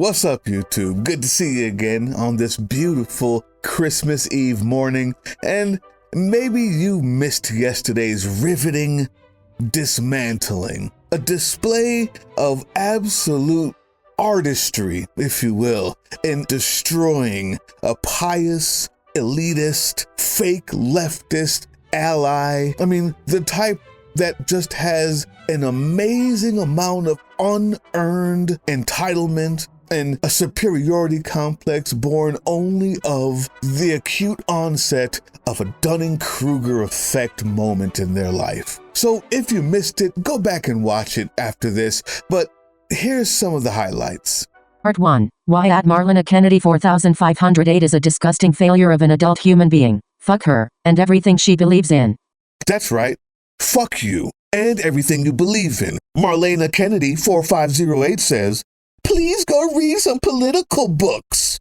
What's up, YouTube? Good to see you again on this beautiful Christmas Eve morning. And maybe you missed yesterday's riveting dismantling, a display of absolute artistry, if you will, in destroying a pious, elitist, fake leftist ally. I mean, the type that just has an amazing amount of unearned entitlement and a superiority complex born only of the acute onset of a Dunning-Kruger effect moment in their life. So if you missed it, go back and watch it after this, but here's some of the highlights. Part 1. Why Marlena Kennedy 4508 is a disgusting failure of an adult human being. Fuck her, and everything she believes in. That's right. Fuck you, and everything you believe in. Marlena Kennedy 4508 says, "Please go read some political books."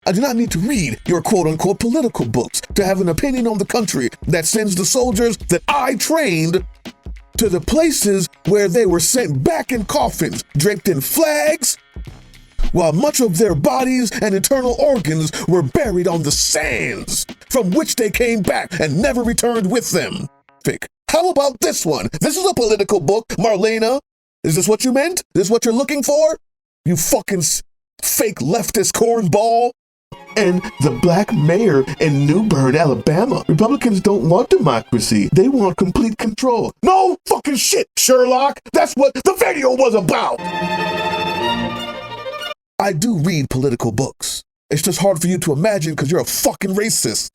I do not need to read your quote-unquote political books to have an opinion on the country that sends the soldiers that I trained to the places where they were sent back in coffins, draped in flags, while much of their bodies and internal organs were buried on the sands from which they came back and never returned with them. How about this one? This is a political book, Marlena. Is this what you meant? Is this what you're looking for? You fucking fake leftist cornball. And the black mayor in New Bern, Alabama. Republicans don't want democracy. They want complete control. No fucking shit, Sherlock. That's what the video was about. I do read political books. It's just hard for you to imagine because you're a fucking racist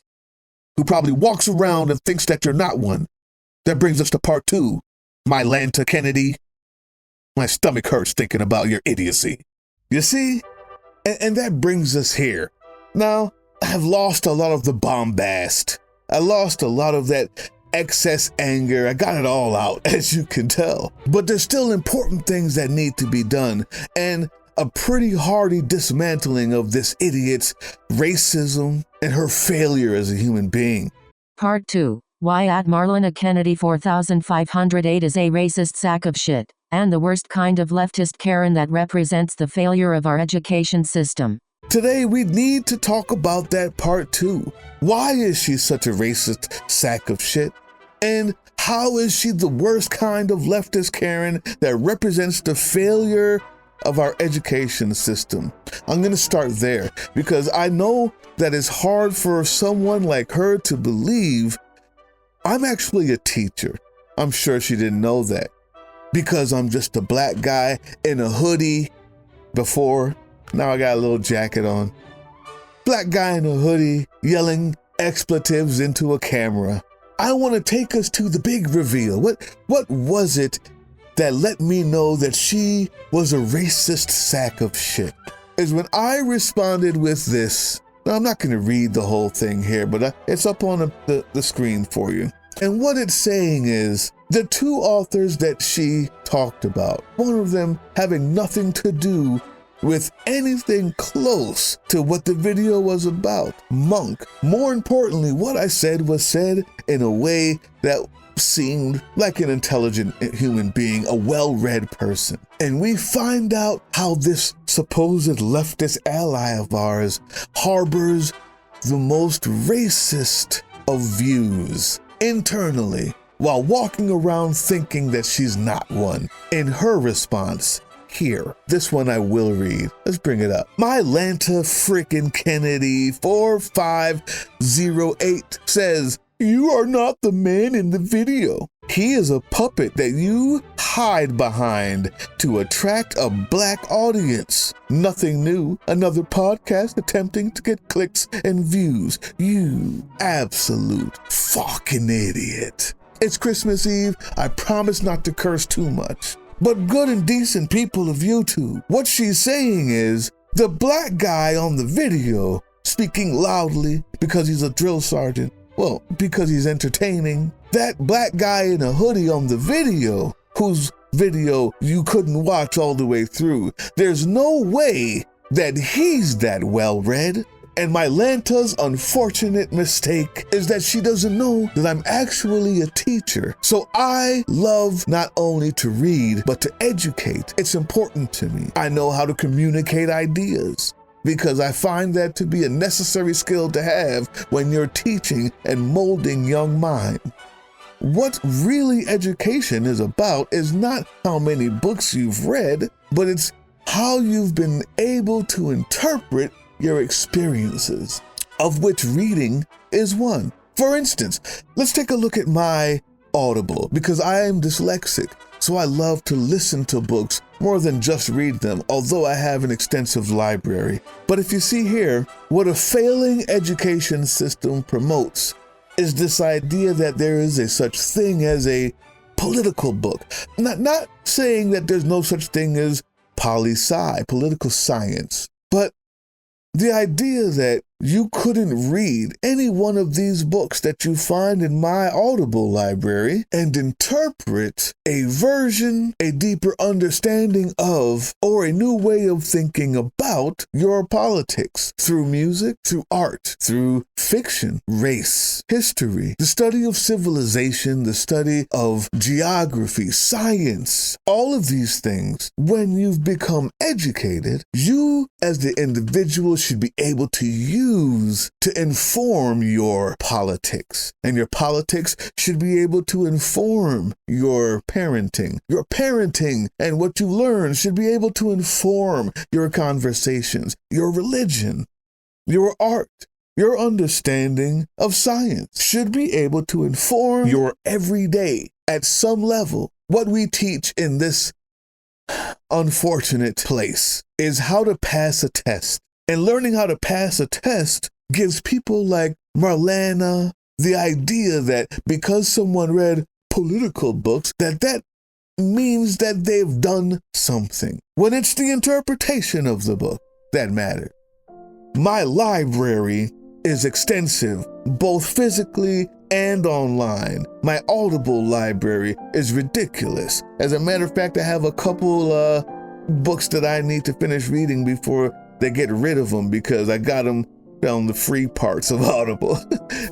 who probably walks around and thinks that you're not one. That brings us to part 2. Marlena Kennedy. My stomach hurts thinking about your idiocy. You see? And that brings us here. Now, I've lost a lot of the bombast. I lost a lot of that excess anger. I got it all out, as you can tell. But there's still important things that need to be done. And a pretty hearty dismantling of this idiot's racism and her failure as a human being. Part 2. Why Marlena Kennedy 4508 is a racist sack of shit, and the worst kind of leftist Karen that represents the failure of our education system. Today we need to talk about that part 2. Why is she such a racist sack of shit? And how is she the worst kind of leftist Karen that represents the failure of our education system? I'm going to start there because I know that it's hard for someone like her to believe I'm actually a teacher. I'm sure she didn't know that because I'm just a black guy in a hoodie before. Now I got a little jacket on. Black guy in a hoodie yelling expletives into a camera. I want to take us to the big reveal. What was it that let me know that she was a racist sack of shit? Is when I responded with this. Now, I'm not going to read the whole thing here, but it's up on the screen for you. And what it's saying is the two authors that she talked about, one of them having nothing to do with anything close to what the video was about, Monk. More importantly, what I said was said in a way that seemed like an intelligent human being, a well-read person. And we find out how this supposed leftist ally of ours harbors the most racist of views internally while walking around thinking that she's not one. In her response, here, this one I will read. Let's bring it up. Marlena frickin' Kennedy 4508 says, "You are not the man in the video. He is a puppet that you hide behind to attract a black audience. Nothing new. Another podcast attempting to get clicks and views. You absolute fucking idiot." It's Christmas Eve. I promise not to curse too much. But good and decent people of YouTube, what she's saying is the black guy on the video speaking loudly because he's a drill sergeant. Well, because he's entertaining. That black guy in a hoodie on the video, whose video you couldn't watch all the way through, there's no way that he's that well-read. And my Lanta's unfortunate mistake is that she doesn't know that I'm actually a teacher. So I love not only to read, but to educate. It's important to me. I know how to communicate ideas, because I find that to be a necessary skill to have when you're teaching and molding young minds. What really education is about is not how many books you've read, but it's how you've been able to interpret your experiences, of which reading is one. For instance, let's take a look at my Audible, because I am dyslexic, so I love to listen to books more than just read them, although I have an extensive library. But if you see here, what a failing education system promotes is this idea that there is a such thing as a political book. Not saying that there's no such thing as poli-sci, political science, but the idea that you couldn't read any one of these books that you find in my Audible library and interpret a version, a deeper understanding of, or a new way of thinking about your politics through music, through art, through fiction, race, history, the study of civilization, the study of geography, science, all of these things. When you've become educated, you as the individual should be able to use to inform your politics. And your politics should be able to inform your parenting. Your parenting and what you learn should be able to inform your conversations, your religion, your art. Your understanding of science should be able to inform your everyday at some level. What we teach in this unfortunate place is how to pass a test. And learning how to pass a test gives people like Marlana the idea that because someone read political books, that means that they've done something, when it's the interpretation of the book that matters. My library is extensive, both physically and online. My Audible library is ridiculous. As a matter of fact, I have a couple books that I need to finish reading before they get rid of them, because I got them on the free parts of Audible.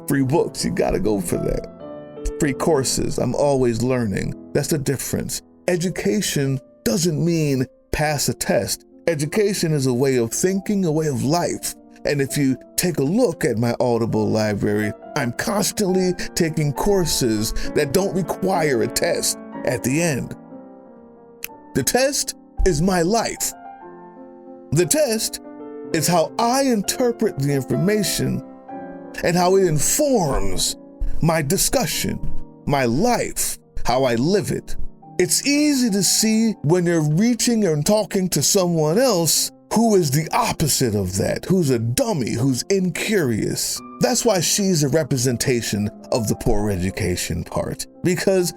Free books, you gotta go for that. Free courses, I'm always learning. That's the difference. Education doesn't mean pass a test. Education is a way of thinking, a way of life. And if you take a look at my Audible library, I'm constantly taking courses that don't require a test at the end. The test is my life. The test is how I interpret the information and how it informs my discussion, my life, how I live it. It's easy to see when you're reaching and talking to someone else who is the opposite of that, who's a dummy, who's incurious. That's why she's a representation of the poor education part, because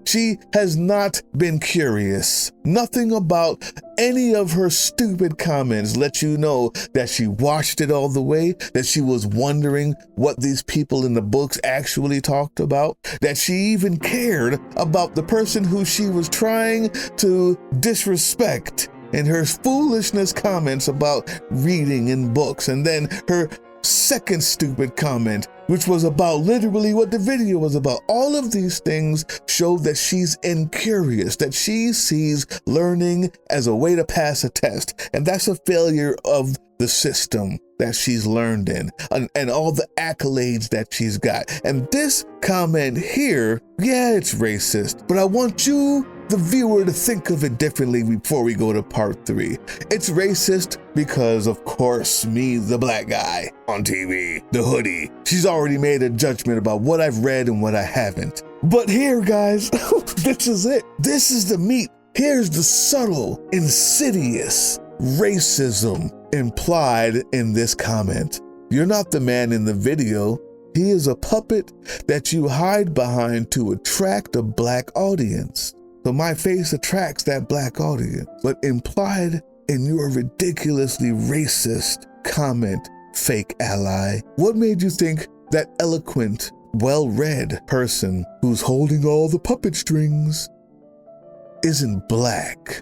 she has not been curious. Nothing about any of her stupid comments lets you know that she watched it all the way, that she was wondering what these people in the books actually talked about, that she even cared about the person who she was trying to disrespect in her foolishness comments about reading in books. And then her second stupid comment, which was about literally what the video was about. All of these things show that she's incurious, that she sees learning as a way to pass a test. And that's a failure of the system that she's learned in, and all the accolades that she's got. And this comment here, yeah, it's racist, but I want you, the viewer, to think of it differently before we go to part 3. It's racist because, of course, me, the black guy on TV, the hoodie, she's already made a judgment about what I've read and what I haven't. But here, guys, this is it. This is the meat. Here's the subtle, insidious racism implied in this comment. You're not the man in the video. He is a puppet that you hide behind to attract a black audience. So my face attracts that black audience. But implied in your ridiculously racist comment, fake ally, what made you think that eloquent, well-read person who's holding all the puppet strings isn't black?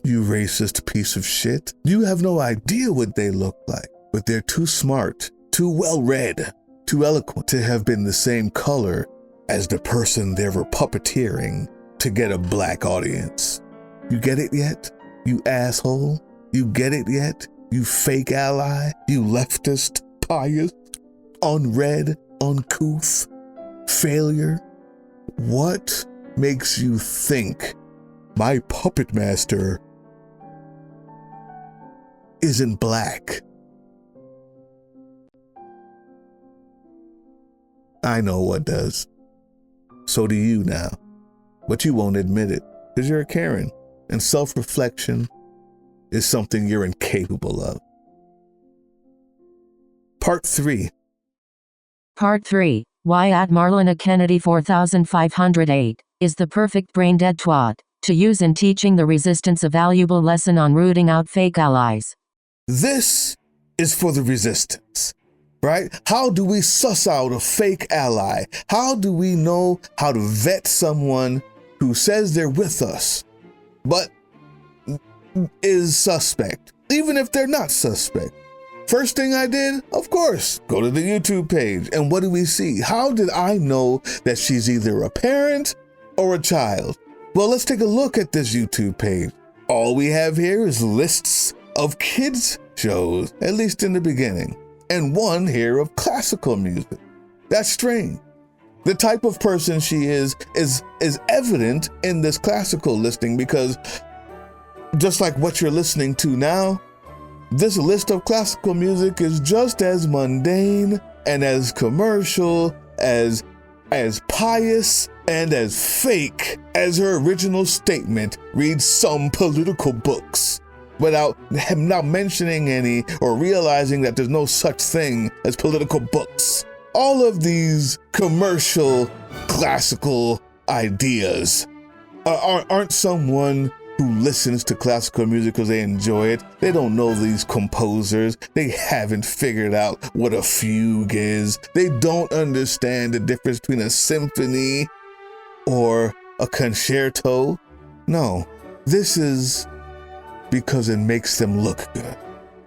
you racist piece of shit. You have no idea what they look like, but they're too smart, too well-read, too eloquent to have been the same color as the person they were puppeteering to get a black audience. You get it yet, you asshole? You get it yet, you fake ally? You leftist, pious, unread, uncouth failure? What makes you think my puppet master isn't black? I know what does. So do you now. But you won't admit it, because you're a Karen, and self-reflection is something you're incapable of. Part 3. Part 3. Why at Marlena Kennedy 4508 is the perfect brain-dead twat to use in teaching the resistance a valuable lesson on rooting out fake allies. This is for the resistance, right? How do we suss out a fake ally? How do we know how to vet someone who says they're with us, but is suspect, even if they're not suspect? First thing I did, of course, go to the YouTube page. And what do we see? How did I know that she's either a parent or a child? Well, let's take a look at this YouTube page. All we have here is lists of kids shows, at least in the beginning, and one here of classical music. That's strange. The type of person she is evident in this classical listing, because just like what you're listening to now, this list of classical music is just as mundane and as commercial, as pious and as fake as her original statement, read some political books, without not mentioning any or realizing that there's no such thing as political books. All of these commercial classical ideas aren't someone who listens to classical music because they enjoy it. They don't know these composers. They haven't figured out what a fugue is. They don't understand the difference between a symphony or a concerto. No, this is because it makes them look good,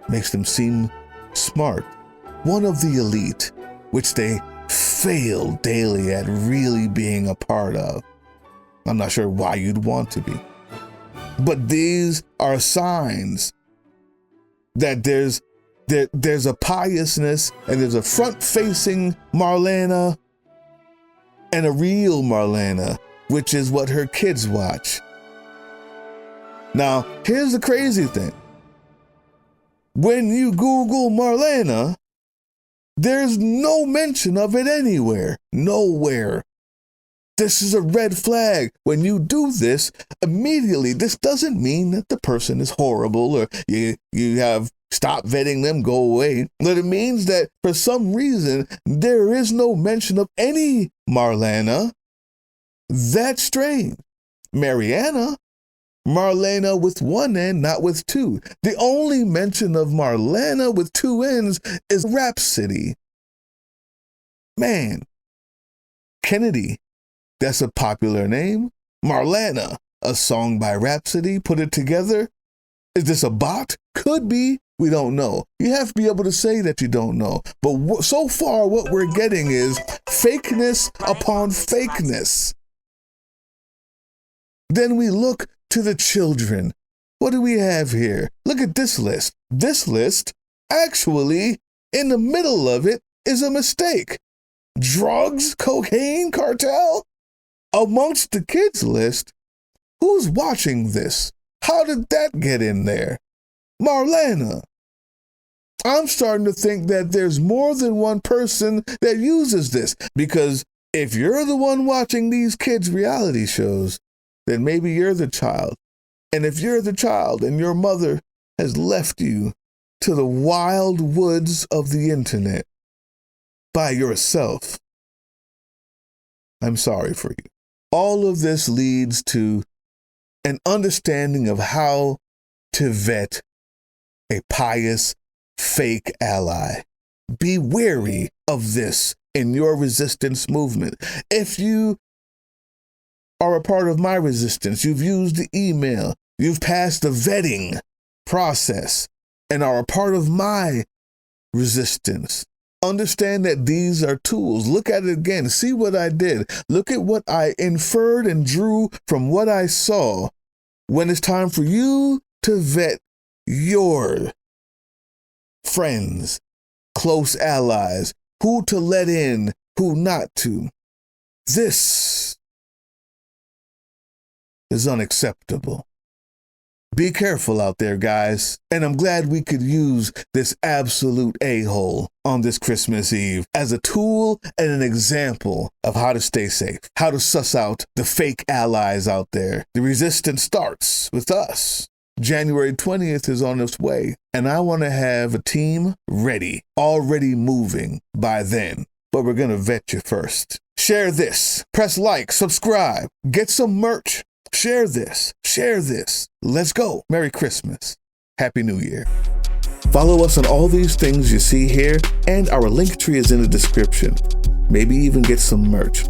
makes them seem smart. One of the elite, which they fail daily at really being a part of. I'm not sure why you'd want to be. But these are signs that there's a piousness and there's a front-facing Marlena and a real Marlena, which is what her kids watch. Now, here's the crazy thing. When you Google Marlena, there's no mention of it anywhere. Nowhere. This is a red flag. When you do this, immediately, this doesn't mean that the person is horrible or you have stopped vetting them, go away. But it means that for some reason, there is no mention of any Marlena. That's strange. Mariana, Marlena with one N, not with two. The only mention of Marlena with two N's is Rhapsody. Man, Kennedy, that's a popular name. Marlena, a song by Rhapsody, put it together. Is this a bot? Could be. We don't know. You have to be able to say that you don't know. But so far, what we're getting is fakeness upon fakeness. Then we look to the children. What do we have here? Look at this list. This list, actually, in the middle of it is a mistake. Drugs, cocaine, cartel? Amongst the kids list, who's watching this? How did that get in there? Marlena. I'm starting to think that there's more than one person that uses this, because if you're the one watching these kids' reality shows, then maybe you're the child. And if you're the child and your mother has left you to the wild woods of the internet by yourself, I'm sorry for you. All of this leads to an understanding of how to vet a pious, fake ally. Be wary of this in your resistance movement. If you are a part of my resistance, you've used the email, You've passed the vetting process and are a part of my resistance. Understand that these are tools. Look at it again. See what I did. Look at what I inferred and drew from what I saw. When it's time for you to vet your friends, close allies, who to let in, who not to. This is unacceptable. Be careful out there, guys. And I'm glad we could use this absolute a-hole on this Christmas Eve as a tool and an example of how to stay safe, how to suss out the fake allies out there. The resistance starts with us. January 20th is on its way, and I want to have a team ready, already moving by then. But we're going to vet you first. Share this. Press like, subscribe, get some merch. Share this. Share this. Let's go. Merry Christmas. Happy New Year. Follow us on all these things you see here, and our link tree is in the description. Maybe even get some merch.